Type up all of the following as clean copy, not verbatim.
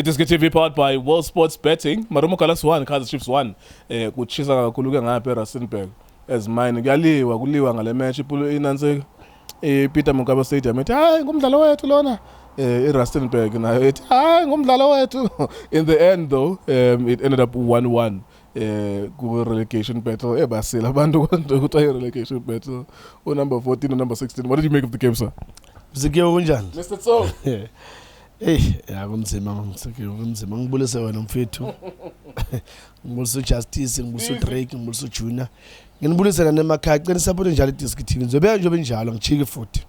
iDiskiTV powered by World Sports Betting. Marumo Gallants 1, Kaizer Chiefs 1. Kuchisa kakhulu ke ngapha eRustenburg. As mine kuliwa ngale match ipulo inanse Peter Mokaba Stadium ethi hayi ngumdlalo wethu lona. eRustenburg nayo ethi hayi ngumdlalo wethu. In the end though, it ended up 1-1. Ku relegation battle basila abantu kuthiwa relegation battle. Number 14 and number 16. What did you make of the game, sir? Mr. Tso. Kunzima ngibulise wena mfethu. Ngibulise Justice, ngibulise Drake, ngibulise Junior. Nginibulise na nemakhaya cela support njalo iDiskiTV. Ngizobe nje benjalo ngichike futhi.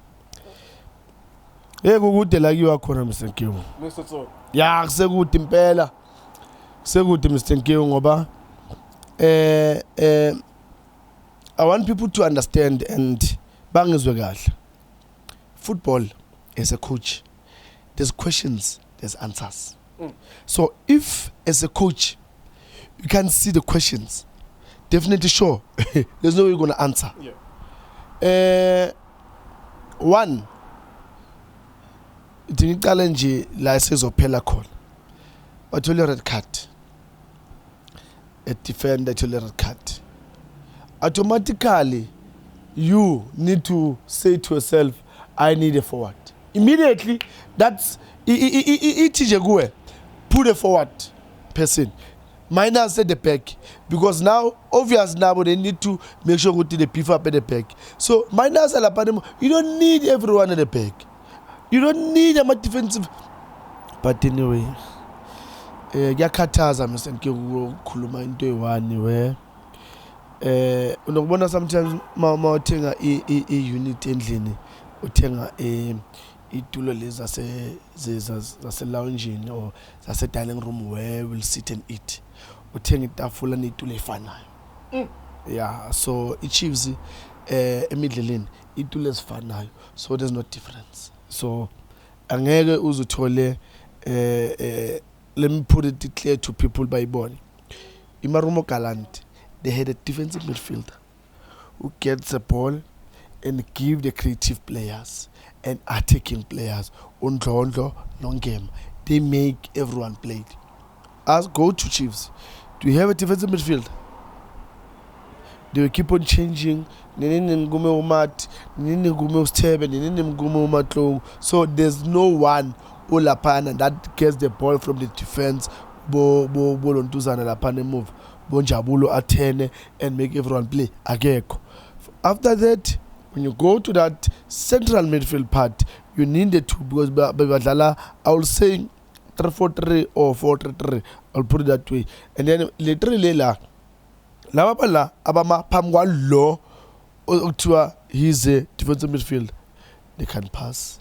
Kukude la kiwa khona Mr. Nkiwu. Mr. Tso. Ya kusekude impela. Kusekude Mr. Nkiwu ngoba I want people to understand and bangizwe kahle. Football as a coach, there's questions, there's answers. So if as a coach you can see the questions, definitely sure there's no way you're going to answer. Yeah. One, the challenge license of Pella call. I told you red card. A defender told you red card. Automatically, you need to say to yourself, I need a forward. Immediately, that's put a forward person. Minus at the back. Because now, obvious now, they need to make sure to the beef up at the back. So, minus you don't need everyone at the back. You don't need a defensive. But anyway, yakataza Mr. Nkiwu khuluma into eyi-one where unokubona sometimes ma uthenga i-unit endlini uthenga itulo lezi zase lounging or zase dining room where we'll sit and eat. Uthenga itafula neitulo efanayo. Yeah, so iChiefs emidleleni itulo ezifanayo. So there's no difference. So angeke uzuthole let me put it clear to people by bone. Marumo Gallants, they had a defensive midfielder who gets the ball and give the creative players and attacking players Ndlondlo, long game. They make everyone play. As go to Chiefs, do you have a defensive midfield? They will keep on changing. So there's no one Olapana that gets the ball from the defense. Bo Lontuzana Lapane move. Bonjabulo Atene and make everyone play. Ageko. After that, when you go to that central midfield part, you need the two because I will say 3-4-3 or 4-3-3. I'll put it that way. And then literally Labala Abama Pamwa Law Otua, he's a defensive midfield. They can pass,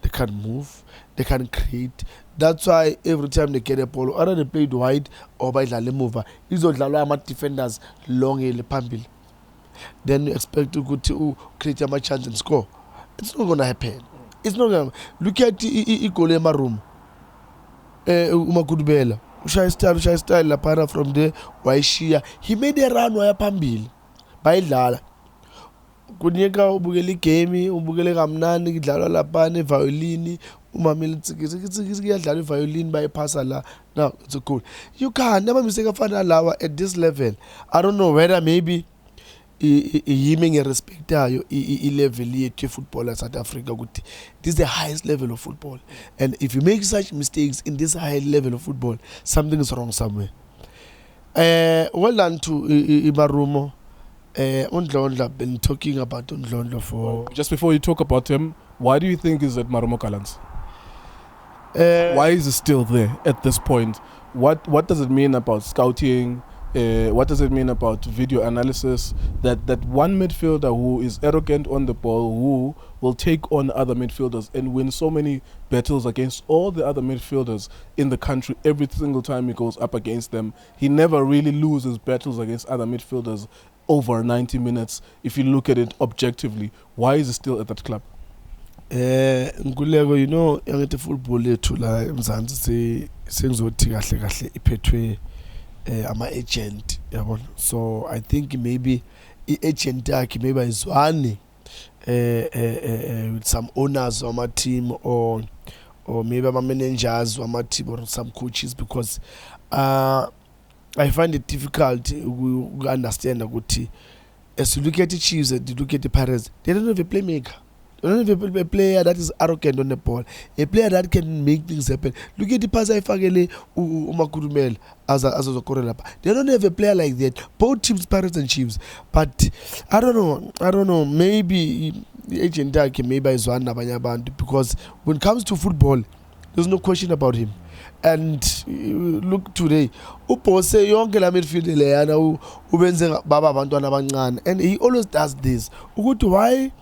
they can move, they can create. That's why every time they get a ball, either they play wide or by the mover. These are the defenders long in the pambil. Then you expect to go to create a chance and score. It's not gonna happen. It's not gonna. Look at Ikole Marumo. Makudubela. Shy style la para from there. Waishia. He made a run where pambil. By Lala. Kwinika ubukele game, ubukele kamnandi kidlalwa lapha violin, umamela tsikisi kuyadlala violin bayipasa la. Now it's cool. You can't never mistake afana lawa at this level. I don't know whether maybe yiming a respect level yethu football in South Africa. This is the highest level of football. And if you make such mistakes in this high level of football, something is wrong somewhere. Well done to Marumo. Ndlondlo, I've been talking about Ndlondlo for... Just before you talk about him, why do you think is at Marumo Gallants? Why is it still there at this point? What does it mean about scouting? What does it mean about video analysis? That one midfielder who is arrogant on the ball, who will take on other midfielders and win so many battles against all the other midfielders in the country every single time he goes up against them. He never really loses battles against other midfielders over 90 minutes. If you look at it objectively, why is he still at that club? Nguleko, you know, yangithi football lethu la eMzansi sengizothi kahle iphethwe ama-agent yabona. So I think maybe i-agent yakhe maybe ayizwani with some owners of my team or or maybe ama managers or ama team or some coaches, because I find it difficult to understand ukuthi as you look at the Chiefs and you look at the Pirates, they don't have a playmaker. They don't have a player that is arrogant on the ball, a player that can make things happen. Look at the pass I fagele Makudubela as a correlapa. They don't have a player like that. Both teams, Pirates and Chiefs. But I don't know. Maybe agent maybe is one because when it comes to football, there's no question about him. And look today, upose yonke la midfield leyana ubenze baba abantwana abancane, and he always does this. Ukuthi why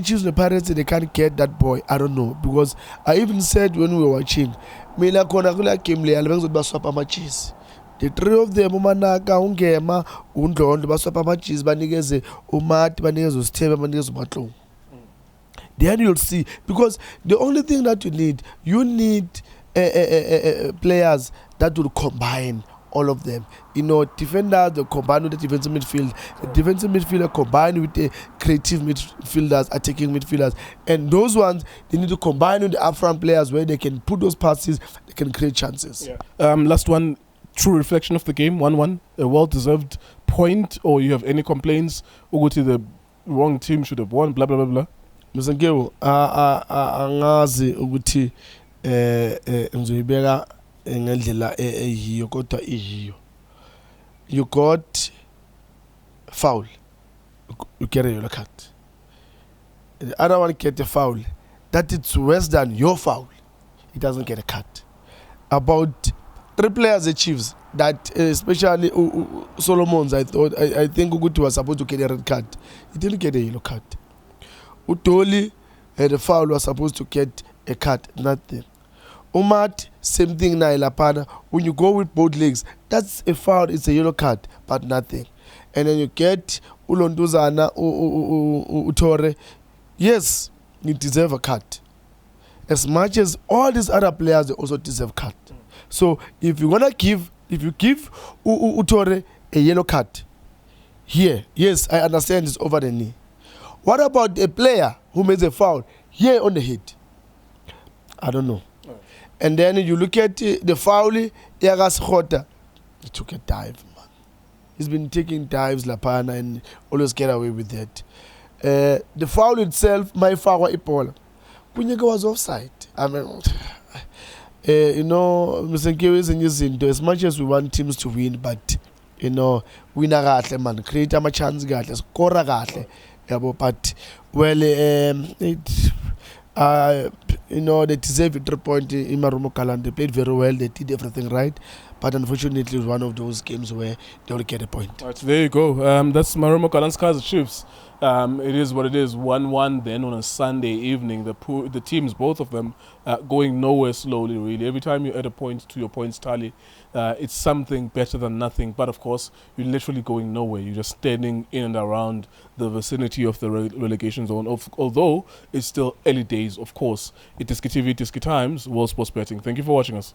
Chiefs the Pirates they can't get that boy? I don't know, because I even said when we were watching, mina khona kula game leya bengizothi baswap ama-cheese. The three of them, umanaka, ungema, Ndlondlo, baswap ama-cheese, banikeze umati, banikeze usithebe, banikeze umatlong. Then you'll see, because the only thing that you need players that will combine all of them. Defenders, they combine with the defensive midfield. The defensive midfielder combine with the creative midfielders, attacking midfielders. And those ones, they need to combine with the upfront players where they can put those passes, they can create chances. Yeah. Last one, true reflection of the game, 1-1, a well-deserved point, or you have any complaints? Uguti, the wrong team should have won, blah, blah, blah, blah. Mzangewo, angazi ukuthi ngizoyibeka ngendlela eyiyo kodwa iyiyo. You got foul, you get a yellow card. The other one get a foul that it's worse than your foul, he doesn't get a card. About 3 players the Chiefs that especially Solomons, I think Uguti was supposed to get a red card, he didn't get a yellow card. Utoli and the foul was supposed to get a card, nothing. Umat, same thing na Ilapana. When you go with both legs, that's a foul, it's a yellow card, but nothing. And then you get Ulonduzana, Utore. Yes, you deserve a card. As much as all these other players, they also deserve card. So if you give Utore a yellow card, here, yes, I understand it's over the knee. What about a player who makes a foul here on the head? I don't know. And then you look at the foul, Yagas Khota, he took a dive, man. He's been taking dives, Lapana, and always get away with that. The foul itself, my foul, Ipola. Kwinika was offside. I mean, Mr. Kiwis and Yuzinto, as much as we want teams to win, but, win a gatle, man, create a chance, gatle, score a gatle. But, well, they deserve a 3 point in Marumo Gallants. They played very well, they did everything right, but unfortunately it was one of those games where they will get a point. Right, there you go. That's Marumo Gallants, Kaizer Chiefs. It is what it is, 1-1 then on a Sunday evening. The teams, both of them, going nowhere slowly, really. Every time you add a point to your points tally, it's something better than nothing. But of course, you're literally going nowhere. You're just standing in and around the vicinity of the relegation zone. Although it's still early days, of course. iDiskiTV, Diski Times, World Sports Betting. Thank you for watching us.